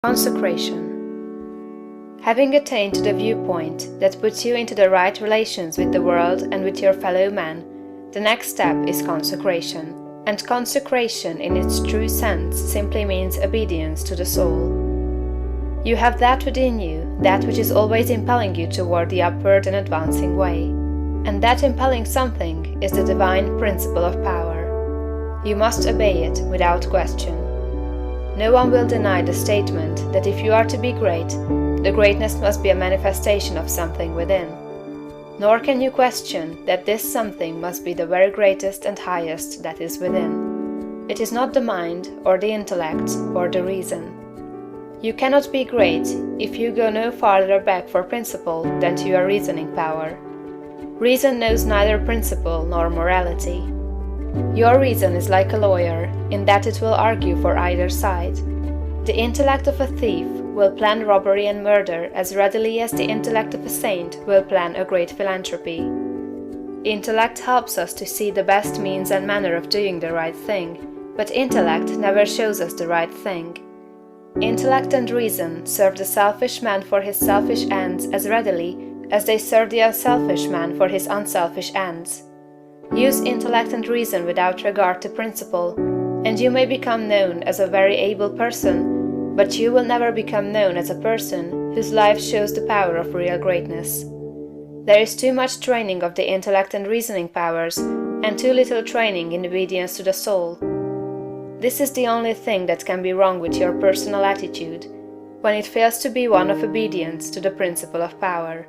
Consecration. Having attained to the viewpoint that puts you into the right relations with the world and with your fellow man, the next step is consecration. And consecration in its true sense simply means obedience to the soul. You have that within you, that which is always impelling you toward the upward and advancing way. And that impelling something is the divine principle of power. You must obey it without question. No one will deny the statement that if you are to be great, the greatness must be a manifestation of something within. Nor can you question that this something must be the very greatest and highest that is within. It is not the mind, or the intellect, or the reason. You cannot be great if you go no farther back for principle than to your reasoning power. Reason knows neither principle nor morality. Your reason is like a lawyer, in that it will argue for either side. The intellect of a thief will plan robbery and murder as readily as the intellect of a saint will plan a great philanthropy. Intellect helps us to see the best means and manner of doing the right thing, but intellect never shows us the right thing. Intellect and reason serve the selfish man for his selfish ends as readily as they serve the unselfish man for his unselfish ends. Use intellect and reason without regard to principle, and you may become known as a very able person, but you will never become known as a person whose life shows the power of real greatness. There is too much training of the intellect and reasoning powers, and too little training in obedience to the soul. This is the only thing that can be wrong with your personal attitude, when it fails to be one of obedience to the principle of power.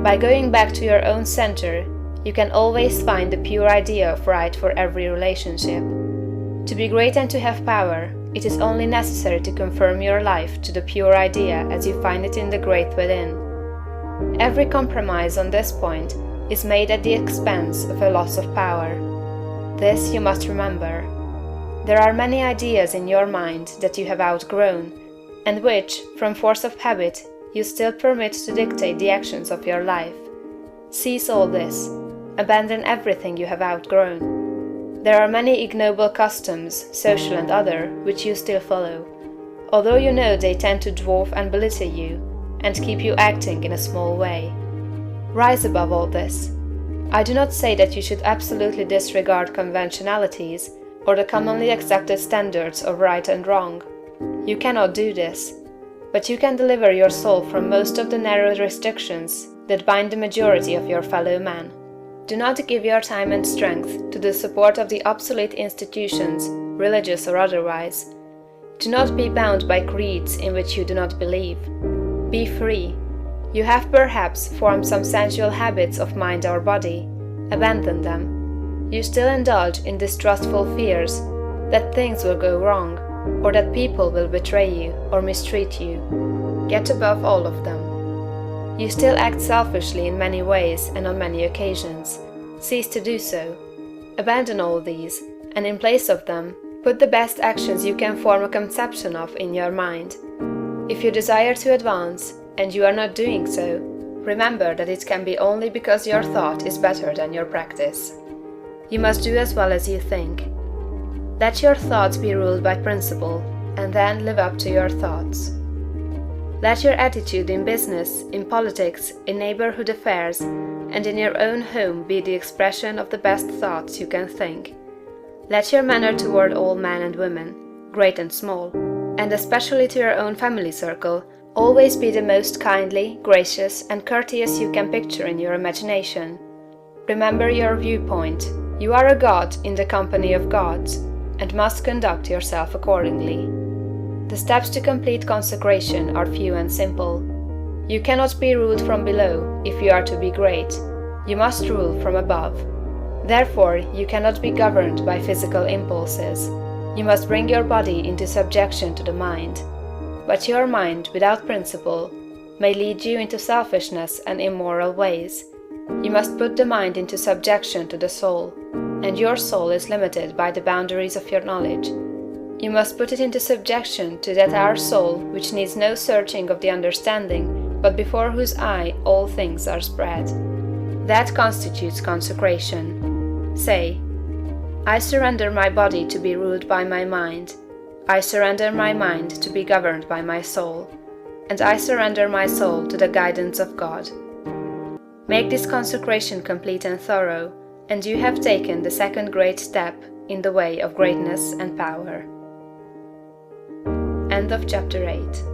By going back to your own center, you can always find the pure idea of right for every relationship. To be great and to have power, it is only necessary to confirm your life to the pure idea as you find it in the great within. Every compromise on this point is made at the expense of a loss of power. This you must remember. There are many ideas in your mind that you have outgrown, and which, from force of habit, you still permit to dictate the actions of your life. Cease all this. Abandon everything you have outgrown. There are many ignoble customs, social and other, which you still follow, although you know they tend to dwarf and belittle you, and keep you acting in a small way. Rise above all this. I do not say that you should absolutely disregard conventionalities, or the commonly accepted standards of right and wrong. You cannot do this, but you can deliver your soul from most of the narrow restrictions that bind the majority of your fellow men. Do not give your time and strength to the support of the obsolete institutions, religious or otherwise. Do not be bound by creeds in which you do not believe. Be free. You have perhaps formed some sensual habits of mind or body. Abandon them. You still indulge in distrustful fears that things will go wrong, or that people will betray you or mistreat you. Get above all of them. You still act selfishly in many ways and on many occasions. Cease to do so. Abandon all these, and in place of them, put the best actions you can form a conception of in your mind. If you desire to advance, and you are not doing so, remember that it can be only because your thought is better than your practice. You must do as well as you think. Let your thoughts be ruled by principle, and then live up to your thoughts. Let your attitude in business, in politics, in neighborhood affairs, and in your own home be the expression of the best thoughts you can think. Let your manner toward all men and women, great and small, and especially to your own family circle, always be the most kindly, gracious, and courteous you can picture in your imagination. Remember your viewpoint. You are a god in the company of gods, and must conduct yourself accordingly. The steps to complete consecration are few and simple. You cannot be ruled from below if you are to be great. You must rule from above. Therefore, you cannot be governed by physical impulses. You must bring your body into subjection to the mind. But your mind, without principle, may lead you into selfishness and immoral ways. You must put the mind into subjection to the soul, and your soul is limited by the boundaries of your knowledge. You must put it into subjection to that our soul which needs no searching of the understanding, but before whose eye all things are spread. That constitutes consecration. Say, I surrender my body to be ruled by my mind. I surrender my mind to be governed by my soul, and I surrender my soul to the guidance of God. Make this consecration complete and thorough, and you have taken the second great step in the way of greatness and power. End of chapter 8.